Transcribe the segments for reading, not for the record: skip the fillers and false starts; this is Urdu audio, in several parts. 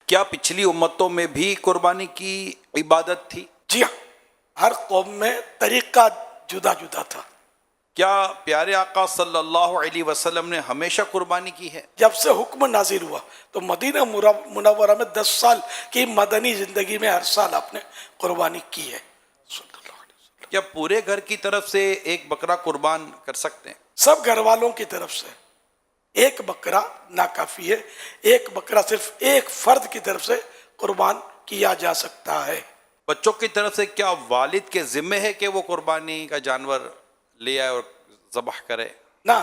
کیا پچھلی امتوں میں بھی قربانی کی عبادت تھی؟ جی ہاں، ہر قوم میں طریقہ جدا جدا تھا. کیا پیارے آقا صلی اللہ علیہ وسلم نے ہمیشہ قربانی کی ہے؟ جب سے حکم نازل ہوا تو مدینہ منورہ میں 10 سال کی مدنی زندگی میں ہر سال آپ نے قربانی کی ہے. کیا پورے گھر کی طرف سے ایک بکرا قربان کر سکتے ہیں؟ سب گھر والوں کی طرف سے ایک بکرا ناکافی ہے. ایک بکرا صرف ایک فرد کی طرف سے قربان کیا جا سکتا ہے. بچوں کی طرف سے کیا والد کے ذمہ ہے کہ وہ قربانی کا جانور لے آئے اور ذبح کرے؟ نہ،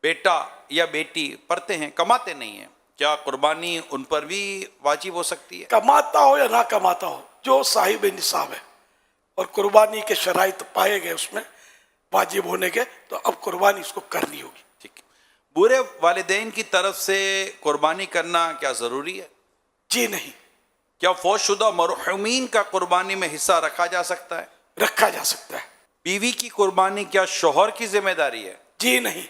بیٹا یا بیٹی پڑھتے ہیں، کماتے نہیں ہیں، کیا قربانی ان پر بھی واجب ہو سکتی ہے؟ کماتا ہو یا نہ کماتا ہو، جو صاحب نصاب ہے اور قربانی کے شرائط پائے گئے اس میں واجب ہونے کے، تو اب قربانی اس کو کرنی ہوگی. ٹھیک ہے. برے والدین کی طرف سے قربانی کرنا کیا ضروری ہے؟ جی نہیں، کیا فوت شدہ مرحومین کا قربانی میں حصہ رکھا جا سکتا ہے؟ رکھا جا سکتا ہے. بیوی کی قربانی کیا شوہر کی ذمہ داری ہے؟ جی نہیں.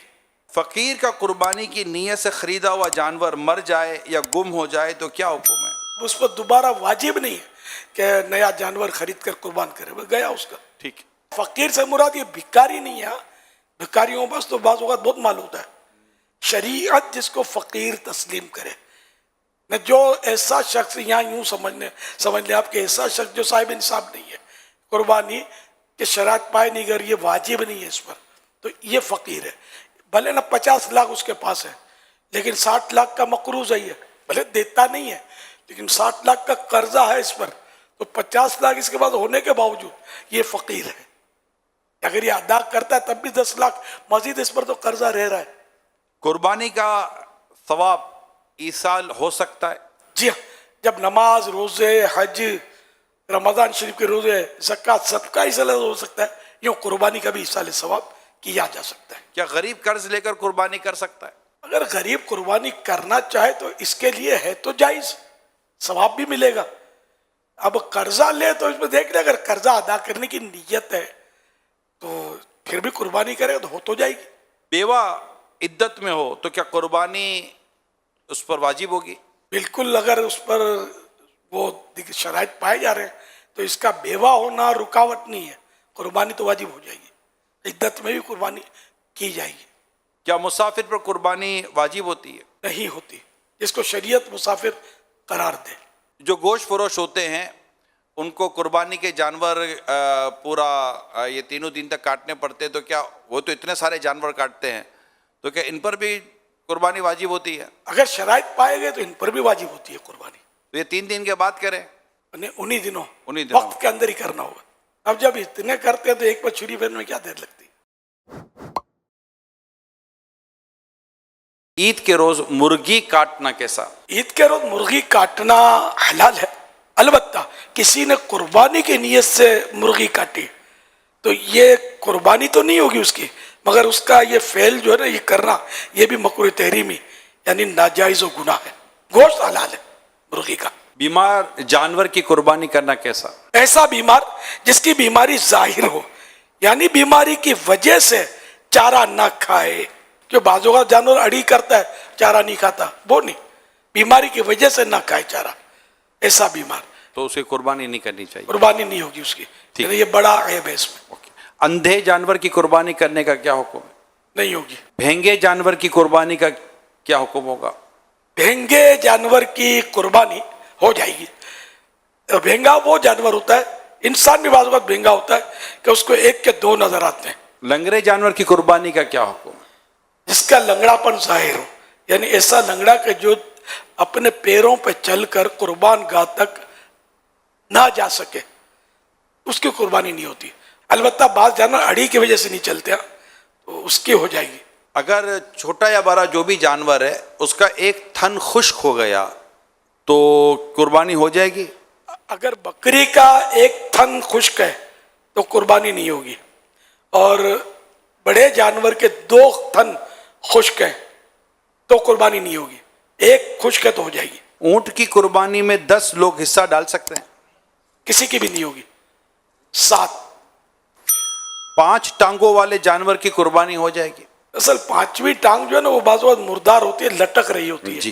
فقیر کا قربانی کی نیت سے خریدا ہوا جانور مر جائے یا گم ہو جائے تو کیا حکم ہے؟ اس پر دوبارہ واجب نہیں ہے کہ نیا جانور خرید کر قربان کرے، وہ گیا اس کا. ٹھیک ہے. فقیر سے مراد یہ بھکاری نہیں ہے. بھکاریوں بس تو بعض اوقات بہت مال ہوتا ہے. شریعت جس کو فقیر تسلیم کرے، نہ جو ایسا شخص، یہاں یوں سمجھ لیں آپ کہ ایسا شخص جو صاحب نصاب نہیں ہے، قربانی کے شرائط پائے نہیں کر، یہ واجب نہیں ہے اس پر، تو یہ فقیر ہے. بھلے نہ 50 لاکھ اس کے پاس ہے لیکن 60 لاکھ کا مقروض ہے، یہ بھلے دیتا نہیں ہے لیکن 60 لاکھ کا قرضہ ہے اس پر، تو 50 لاکھ اس کے بعد ہونے کے باوجود یہ فقیر ہے. اگر یہ ادا کرتا ہے تب بھی 10 لاکھ مزید اس پر تو قرضہ رہ رہا ہے. قربانی کا ثواب ایصال ہو سکتا ہے؟ جی ہاں، جب نماز، روزے، حج، رمضان شریف کے روزے، زکوٰۃ، صدقہ ایصال ہو سکتا ہے، یوں قربانی کا بھی ایصال ثواب کیا جا سکتا ہے. کیا غریب قرض لے کر قربانی کر سکتا ہے؟ اگر غریب قربانی کرنا چاہے تو اس کے لیے ہے تو جائز، ثواب بھی ملے گا. اب قرضہ لے تو اس میں دیکھ لیں، اگر قرضہ ادا کرنے کی نیت ہے تو پھر بھی قربانی کرے تو ہو تو جائے گی. بیوہ عدت میں ہو تو کیا قربانی اس پر واجب ہوگی؟ بالکل، اگر اس پر وہ شرائط پائے جا رہے ہیں تو اس کا بیوہ ہونا رکاوٹ نہیں ہے، قربانی تو واجب ہو جائے گی. عدت میں بھی قربانی کی جائے گی. کیا مسافر پر قربانی واجب ہوتی ہے؟ نہیں ہوتی، جس کو شریعت مسافر قرار دے. جو گوشت فروش ہوتے ہیں ان کو قربانی کے جانور پورا یہ 3 دن تک کاٹنے پڑتے، تو کیا وہ تو اتنے سارے جانور کاٹتے ہیں، تو کیا ان پر بھی قربانی واجب ہوتی ہے؟ اگر شرائط پائے گئے تو ان پر بھی واجب ہوتی ہے قربانی. تو یہ 3 دن کے بعد کریں؟ انہی دنوں انہی دنوں وقت کے اندر ہی کرنا ہوگا. اب جب اتنے کرتے ہیں تو ایک پر چھری پھیرنے میں کیا دیر لگتی ہے. عید کے روز مرغی کاٹنا کیسا؟ عید کے روز مرغی کاٹنا حلال ہے، البتہ کسی نے قربانی کی نیت سے مرغی کاٹی تو یہ قربانی تو نہیں ہوگی اس کی، مگر اس کا یہ فعل جو ہے نا، یہ کرنا، یہ بھی مکروہ تحریمی یعنی ناجائز و گناہ ہے. گوشت حلال ہے مرغی کا. بیمار جانور کی قربانی کرنا کیسا؟ ایسا بیمار جس کی بیماری ظاہر ہو، یعنی بیماری کی وجہ سے چارہ نہ کھائے. کہ بعض اوقات جانور اڑی کرتا ہے چارہ نہیں کھاتا، وہ نہیں، بیماری کی وجہ سے نہ کھائے چارہ، ایسا بیمار تو اسے قربانی نہیں کرنی چاہیے. قربانی نہیں ہوگی اس کی. یہ بڑا عیب ہے اس میں. اندھے جانور کی قربانی کرنے کا کیا حکم ہے؟ نہیں ہوگی. بھینگے جانور کی قربانی کا کیا حکم ہوگا؟ بھینگے جانور کی قربانی ہو جائے گی. بھینگا وہ جانور ہوتا ہے، انسان بھی بعض اوقات بھینگا ہوتا ہے کہ اس کو ایک کے 2 نظر آتے ہیں. لنگڑے جانور کی قربانی کا کیا حکم ہے؟ جس کا لنگڑا پن ظاہر ہو، یعنی ایسا لنگڑا کہ جو اپنے پیروں پہ چل کر قربان گاہ تک نہ جا سکے، اس کی قربانی نہیں ہوتی. البتہ بعض جانور اڑی کی وجہ سے نہیں چلتے ہیں تو اس کی ہو جائے گی. اگر چھوٹا یا بڑا جو بھی جانور ہے اس کا ایک تھن خشک ہو گیا تو قربانی ہو جائے گی؟ اگر بکری کا ایک تھن خشک ہے تو قربانی نہیں ہوگی، اور بڑے جانور کے 2 تھن خشک ہیں تو قربانی نہیں ہوگی. ایک خشک ہے تو ہو جائے گی. اونٹ کی قربانی میں 10 لوگ حصہ ڈال سکتے ہیں؟ کسی کی بھی نہیں ہوگی. 7. 5 ٹانگوں والے جانور کی قربانی ہو جائے گی؟ اصل 5ویں ٹانگ جو ہے نا وہ بعض وقت مردار ہوتی ہے، لٹک رہی ہوتی ہے. جی.